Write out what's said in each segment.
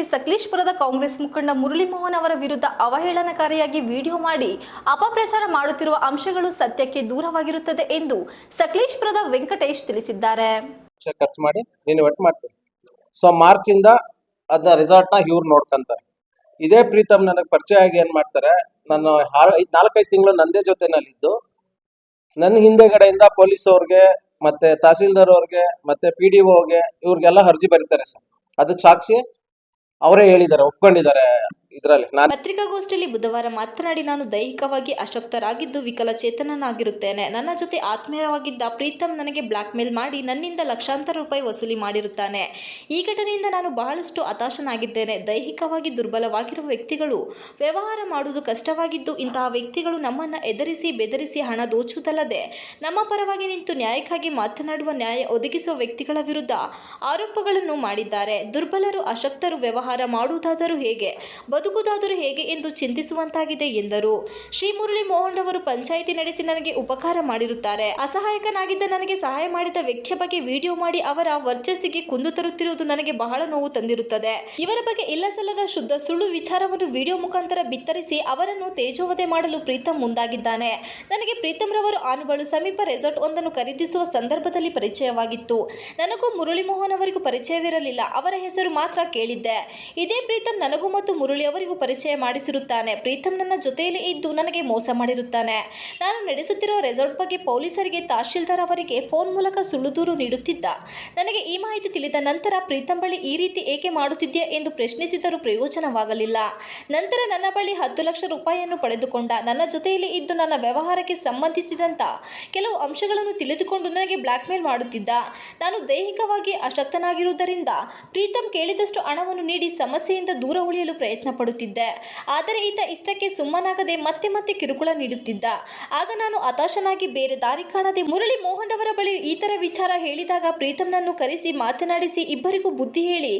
ಆರೋಪಕ್ಕೆ ಸಕಲೇಶಪುರದ ಕಾಂಗ್ರೆಸ್ ಮುಖಂಡ ಮುರಳಿ ಮೋಹನ್ ಅವರ ವಿರುದ್ಧ ಅವಹೇಳನಕಾರಿಯಾಗಿ ವಿಡಿಯೋ ಮಾಡಿ ಅಪಪ್ರಚಾರ ಮಾಡುತ್ತಿರುವ ಅಂಶಗಳು ಸತ್ಯಕ್ಕೆ ದೂರವಾಗಿರುತ್ತದೆ ಎಂದು ಸಕಲೇಶಪುರದ ವೆಂಕಟೇಶ್ ತಿಳಿಸಿದ್ದಾರೆ. ಖರ್ಚು ಮಾಡಿ ನೀನು ಒಟ್ಟು ಮಾಡ್ತೀನಿ. ಸೊ ಮಾರ್ಚ್ ಇಂದ ಅದನ್ನ ರೆಸಾರ್ಟ್ ನ ಇವ್ರು ನೋಡ್ಕೊಂತಾರೆ. ಇದೇ ಪ್ರೀತಮ್ ನನಗೆ ಪರಿಚಯ ಆಗಿ ಏನ್ ಮಾಡ್ತಾರೆ, ನಾನು 4-5 ತಿಂಗಳು ನಂದೇ ಜೊತೆನಲ್ಲಿದ್ದು ನನ್ನ ಹಿಂದೆಗಡೆಯಿಂದ ಪೊಲೀಸ್ ಅವ್ರಿಗೆ ಮತ್ತೆ ತಹಸೀಲ್ದಾರ್ ಅವ್ರಿಗೆ ಮತ್ತೆ PDOಗೆ ಇವ್ರಿಗೆಲ್ಲ ಅರ್ಜಿ ಬರೀತಾರೆ ಸರ್. ಅದಕ್ಕೆ ಸಾಕ್ಷಿ ಅವರೇ ಹೇಳಿದ್ದಾರೆ, ಒಪ್ಕೊಂಡಿದ್ದಾರೆ. ಇದರಲ್ಲಿ ಪತ್ರಿಕಾಗೋಷ್ಠಿಯಲ್ಲಿ ಬುಧವಾರ ಮಾತನಾಡಿ, ನಾನು ದೈಹಿಕವಾಗಿ ಅಶಕ್ತರಾಗಿದ್ದು ವಿಕಲಚೇತನನಾಗಿರುತ್ತೇನೆ. ನನ್ನ ಜೊತೆ ಆತ್ಮೀಯವಾಗಿದ್ದ ಪ್ರೀತಮ್ ನನಗೆ ಬ್ಲಾಕ್ ಮೇಲ್ ಮಾಡಿ ನನ್ನಿಂದ ಲಕ್ಷಾಂತರ ರೂಪಾಯಿ ವಸೂಲಿ ಮಾಡಿರುತ್ತಾನೆ. ಈ ಘಟನೆಯಿಂದ ನಾನು ಬಹಳಷ್ಟು ಹತಾಶನಾಗಿದ್ದೇನೆ. ದೈಹಿಕವಾಗಿ ದುರ್ಬಲವಾಗಿರುವ ವ್ಯಕ್ತಿಗಳು ವ್ಯವಹಾರ ಮಾಡುವುದು ಕಷ್ಟವಾಗಿದ್ದು, ಇಂತಹ ವ್ಯಕ್ತಿಗಳು ನಮ್ಮನ್ನು ಎದುರಿಸಿ ಬೆದರಿಸಿ ಹಣ ದೋಚುವುದಲ್ಲದೆ ನಮ್ಮ ಪರವಾಗಿ ನಿಂತು ನ್ಯಾಯಕ್ಕಾಗಿ ಮಾತನಾಡುವ, ನ್ಯಾಯ ಒದಗಿಸುವ ವ್ಯಕ್ತಿಗಳ ವಿರುದ್ಧ ಆರೋಪಗಳನ್ನು ಮಾಡಿದ್ದಾರೆ. ದುರ್ಬಲರು, ಅಶಕ್ತರು ವ್ಯವಹಾರ ಮಾಡುವುದಾದರೂ ಹೇಗೆ, ಬದುಕುವುದಾದರೂ ಹೇಗೆ ಎಂದು ಚಿಂತಿಸುವಂತಾಗಿದೆ ಎಂದರು. ಶ್ರೀ ಮುರಳಿ ಮೋಹನ್ ಅವರು ಪಂಚಾಯಿತಿ ನಡೆಸಿ ನನಗೆ ಉಪಕಾರ ಮಾಡಿರುತ್ತಾರೆ. ಅಸಹಾಯಕನಾಗಿದ್ದ ನನಗೆ ಸಹಾಯ ಮಾಡಿದ ವ್ಯಕ್ತಿಯ ಬಗ್ಗೆ ವಿಡಿಯೋ ಮಾಡಿ ಅವರ ವರ್ಚಸ್ಸಿಗೆ ಕುಂದು ತರುತ್ತಿರುವುದು ನನಗೆ ಬಹಳ ನೋವು ತಂದಿರುತ್ತದೆ. ಇವರ ಬಗ್ಗೆ ಇಲ್ಲಸಲ್ಲದ ಶುದ್ಧ ಸುಳ್ಳು ವಿಚಾರವನ್ನು ವಿಡಿಯೋ ಮುಖಾಂತರ ಬಿತ್ತರಿಸಿ ಅವರನ್ನು ತೇಜೋವಧೆ ಮಾಡಲು ಪ್ರೀತಮ್ ಮುಂದಾಗಿದ್ದಾನೆ. ನನಗೆ ಪ್ರೀತಮ್ ರವರು ಆನುಬಾಳು ಸಮೀಪ ರೆಸಾರ್ಟ್ ಒಂದನ್ನು ಖರೀದಿಸುವ ಸಂದರ್ಭದಲ್ಲಿ ಪರಿಚಯವಾಗಿತ್ತು. ನನಗೂ ಮುರಳಿ ಮೋಹನ್ ಅವರಿಗೂ ಪರಿಚಯವಿರಲಿಲ್ಲ. ಅವರ ಹೆಸರು ಮಾತ್ರ ಕೇಳಿದ್ದೆ. ಇದೇ ಪ್ರೀತಮ್ ನನಗೂ ಮತ್ತು ಮುರಳಿ ಅವರಿಗೂ ಪರಿಚಯ ಮಾಡಿಸಿರುತ್ತಾನೆ. ಪ್ರೀತಮ್ ನನ್ನ ಜೊತೆಯಲ್ಲಿ ಇದ್ದು ನನಗೆ ಮೋಸ ಮಾಡಿರುತ್ತಾನೆ. ನಾನು ನಡೆಸುತ್ತಿರುವ ರೆಸಾರ್ಟ್ ಬಗ್ಗೆ ಪೊಲೀಸರಿಗೆ, ತಹಶೀಲ್ದಾರ್ ಅವರಿಗೆ ಫೋನ್ ಮೂಲಕ ಸುಳ್ಳು ದೂರು ನೀಡುತ್ತಿದ್ದ. ನನಗೆ ಈ ಮಾಹಿತಿ ತಿಳಿದ ನಂತರ ಪ್ರೀತಮ್ ಬಳಿ ಈ ರೀತಿ ಏಕೆ ಮಾಡುತ್ತಿದ್ಯಾ ಎಂದು ಪ್ರಶ್ನಿಸಿದರೂ ಪ್ರಯೋಜನವಾಗಲಿಲ್ಲ. ನಂತರ ನನ್ನ ಬಳಿ 10 ಲಕ್ಷ ರೂಪಾಯಿಯನ್ನು ಪಡೆದುಕೊಂಡ. ನನ್ನ ಜೊತೆಯಲ್ಲಿ ಇದ್ದು ನನ್ನ ವ್ಯವಹಾರಕ್ಕೆ ಸಂಬಂಧಿಸಿದಂತ ಕೆಲವು ಅಂಶಗಳನ್ನು ತಿಳಿದುಕೊಂಡು ನನಗೆ ಬ್ಲಾಕ್ ಮೇಲ್ ಮಾಡುತ್ತಿದ್ದ. ನಾನು ದೈಹಿಕವಾಗಿ ಅಶಕ್ತನಾಗಿರುವುದರಿಂದ ಪ್ರೀತಮ್ ಕೇಳಿದಷ್ಟು ಹಣವನ್ನು ನೀಡಿ ಸಮಸ್ಯೆಯಿಂದ ದೂರ ಉಳಿಯಲು ಪ್ರಯತ್ನ ಪಡುತ್ತಿದ್ದೆ. ಆದರೆ ಈತ ಇಷ್ಟಕ್ಕೆ ಸುಮ್ಮನಾಗದೆ ಮತ್ತೆ ಮತ್ತೆ ಕಿರುಕುಳ ನೀಡುತ್ತಿದ್ದ. ಆಗ ನಾನು ಹತಾಶನಾಗಿ ಬೇರೆ ದಾರಿ ಕಾಣದೆ ಮುರಳಿ ಮೋಹನ್ ಅವರ ಬಳಿ ಈ ತರ ವಿಚಾರ ಹೇಳಿದಾಗ ಪ್ರೀತಮ್ನನ್ನು ಕರೆಸಿ ಮಾತನಾಡಿಸಿ ಇಬ್ಬರಿಗೂ ಬುದ್ಧಿ ಹೇಳಿ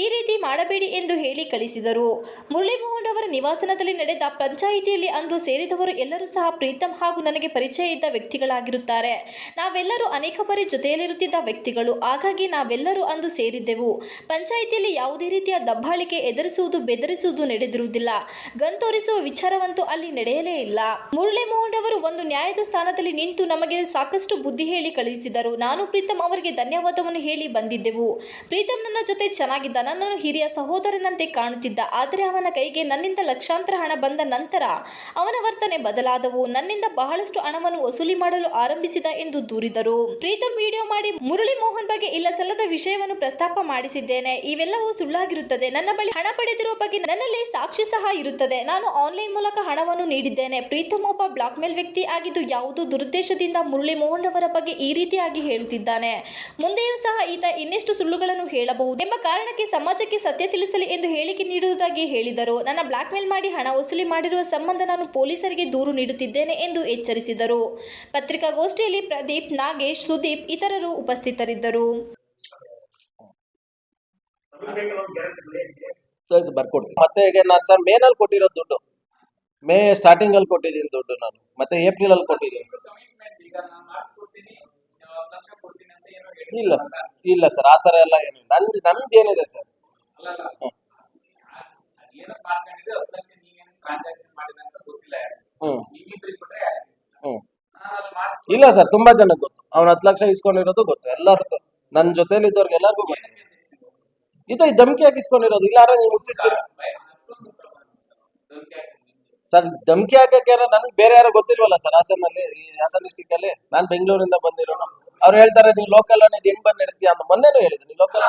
ಈ ರೀತಿ ಮಾಡಬೇಡಿ ಎಂದು ಹೇಳಿ ಕಳಿಸಿದರು. ಮುರಳಿ ಮೋಹನ್ ಅವರ ನಿವಾಸನದಲ್ಲಿ ನಡೆದ ಪಂಚಾಯಿತಿಯಲ್ಲಿ ಅಂದು ಸೇರಿದವರು ಎಲ್ಲರೂ ಸಹ ಪ್ರೀತಮ್ ಹಾಗೂ ನನಗೆ ಪರಿಚಯ ಇದ್ದ ವ್ಯಕ್ತಿಗಳಾಗಿರುತ್ತಾರೆ. ನಾವೆಲ್ಲರೂ ಅನೇಕ ಬಾರಿ ಜೊತೆಯಲ್ಲಿರುತ್ತಿದ್ದ ವ್ಯಕ್ತಿಗಳು. ಹಾಗಾಗಿ ನಾವೆಲ್ಲರೂ ಅಂದು ಸೇರಿದ್ದೆವು. ಪಂಚಾಯಿತಿಯಲ್ಲಿ ಯಾವುದೇ ರೀತಿಯ ದಬ್ಬಾಳಿಕೆ, ಎದುರಿಸುವುದು, ಬೆದರಿಸುವುದು ನಡೆದಿರುವುದಿಲ್ಲ. ಗನ್ ತೋರಿಸುವ ವಿಚಾರವಂತೂ ಅಲ್ಲಿ ನಡೆಯಲೇ ಇಲ್ಲ. ಮುರಳಿ ಮೋಹನ್ ಅವರು ಒಂದು ನ್ಯಾಯದ ಸ್ಥಾನದಲ್ಲಿ ನಿಂತು ನಮಗೆ ಸಾಕಷ್ಟು ಬುದ್ಧಿ ಹೇಳಿ ಕಳುಹಿಸಿದರು. ನಾನು ಪ್ರೀತಮ್ ಅವರಿಗೆ ಧನ್ಯವಾದವನ್ನು ಹೇಳಿ ಬಂದಿದ್ದೆವು. ಪ್ರೀತಮ್ ನನ್ನ ಜೊತೆ ಚೆನ್ನಾಗಿದ್ದ, ನನ್ನನ್ನು ಹಿರಿಯ ಸಹೋದರನಂತೆ ಕಾಣುತ್ತಿದ್ದ. ಆದರೆ ಅವನ ಕೈಗೆ ನನ್ನಿಂದ ಲಕ್ಷಾಂತರ ಹಣ ಬಂದ ನಂತರ ಅವನ ವರ್ತನೆ ಬದಲಾದವು. ನನ್ನಿಂದ ಬಹಳಷ್ಟು ಹಣವನ್ನು ವಸೂಲಿ ಮಾಡಲು ಆರಂಭಿಸಿದ ಎಂದು ದೂರಿದರು. ಪ್ರೀತಮ್ ವಿಡಿಯೋ ಮಾಡಿ ಮುರಳಿ ಮೋಹನ್ ಬಗ್ಗೆ ಇಲ್ಲ ಸಲ್ಲದ ವಿಷಯವನ್ನು ಪ್ರಸ್ತಾಪ ಮಾಡಿಸಿದ್ದೇನೆ. ಇವೆಲ್ಲವೂ ಸುಳ್ಳಾಗಿರುತ್ತದೆ. ನನ್ನ ಬಳಿ ಹಣ ಪಡೆದಿರುವ ಬಗ್ಗೆ ನನ್ನಲ್ಲಿ ಸಾಕ್ಷಿ ಸಹ ಇರುತ್ತದೆ. ನಾನು ಆನ್ಲೈನ್ ಮೂಲಕ ಹಣವನ್ನು ನೀಡಿದ್ದೇನೆ. ಪ್ರೀತಮ್ ಒಬ್ಬ ಬ್ಲಾಕ್ ಮೇಲ್ ವ್ಯಕ್ತಿ ಆಗಿದ್ದು ಯಾವುದೋ ದುರುದ್ದೇಶದಿಂದ ಮುರಳಿ ಮೋಹನ್ ಅವರ ಬಗ್ಗೆ ಈ ರೀತಿಯಾಗಿ ಹೇಳುತ್ತಿದ್ದಾನೆ. ಮುಂದೆಯೂ ಸಹ ಈತ ಇನ್ನೆಷ್ಟು ಸುಳ್ಳುಗಳನ್ನು ಹೇಳಬಹುದು ಎಂಬ ಕಾರಣಕ್ಕೆ ಸಮಾಜಕ್ಕೆ ಸತ್ಯ ತಿಳಿಸಲಿ ಎಂದು ಹೇಳಿಕೆ ನೀಡುವುದಾಗಿ ಹೇಳಿದರು. ನನ್ನ ಬ್ಲಾಕ್ ಮೇಲ್ ಮಾಡಿ ಹಣ ವಸೂಲಿ ಮಾಡಿರುವ ಸಂಬಂಧ ನಾನು ಪೊಲೀಸರಿಗೆ ದೂರು ನೀಡುತ್ತಿದ್ದೇನೆ ಎಂದು ಎಚ್ಚರಿಸಿದರು. ಪತ್ರಿಕಾಗೋಷ್ಠಿಯಲ್ಲಿ ಪ್ರದೀಪ್, ನಾಗೇಶ್, ಸುದೀಪ್ ಇತರರು ಉಪಸ್ಥಿತರಿದ್ದರು. ಬರ್ಕೊಡ್ತೀನಿ. ಮತ್ತೆ ಈಗ ನಾನು ಸರ್ ಮೇನಲ್ಲಿ ಕೊಟ್ಟಿರೋದು ದುಡ್ಡು, ಮೇ ಸ್ಟಾರ್ಟಿಂಗ್ ಅಲ್ಲಿ ಕೊಟ್ಟಿದ್ದೀನಿ ದುಡ್ಡು ನಾನು, ಮತ್ತೆ ಏಪ್ರಿಲ್ ಅಲ್ಲಿ ಕೊಟ್ಟಿದ್ದೀನಿ. ಇಲ್ಲ ಸರ್ ಆ ತರ ಎಲ್ಲ ಏನು ನಮ್ದು ಏನಿದೆ ಸರ್. ಇಲ್ಲ ಸರ್, ತುಂಬಾ ಜನಕ್ಕೆ ಗೊತ್ತು. ಅವ್ನು 10 ಲಕ್ಷ ಇಸ್ಕೊಂಡಿರೋದು ಗೊತ್ತು ಎಲ್ಲರಿಗೂ. ನನ್ನ ಜೊತೆಲಿ ಇದ್ದವ್ರಿಗೆ ಎಲ್ಲರಿಗೂ ಗೊತ್ತು. ಇದು ಧಮಕಿ ಹಾಕಿಸ್ಕೊಂಡಿರೋದು. ಇಲ್ಲಾರ ನೀವು ಮುಚ್ಚಿಸ್ತೀರ ಸರ್. ಧಮಕಿ ಹಾಕಕ್ಕೆ ನನ್ಗೆ ಬೇರೆ ಯಾರೋ ಗೊತ್ತಿಲ್ವಲ್ಲ ಸರ್. ಹಾಸನಲ್ಲಿ, ಈ ಹಾಸನ ಡಿಸ್ಟಿಕ್ ಅಲ್ಲಿ ನಾನು ಬೆಂಗಳೂರಿಂದ ಬಂದಿರೋನು. ಅವ್ರು ಹೇಳ್ತಾರೆ ನೀವು ಲೋಕಲ್ ಅನ್ನೋದು ಹೆಂಗ್ ಬಂದ್ ನಡೆಸ್ತೀಯ ಅಂತ. ಮೊನ್ನೆನೂ ಹೇಳಿದ್ರು ನೀವು ಲೋಕಲ್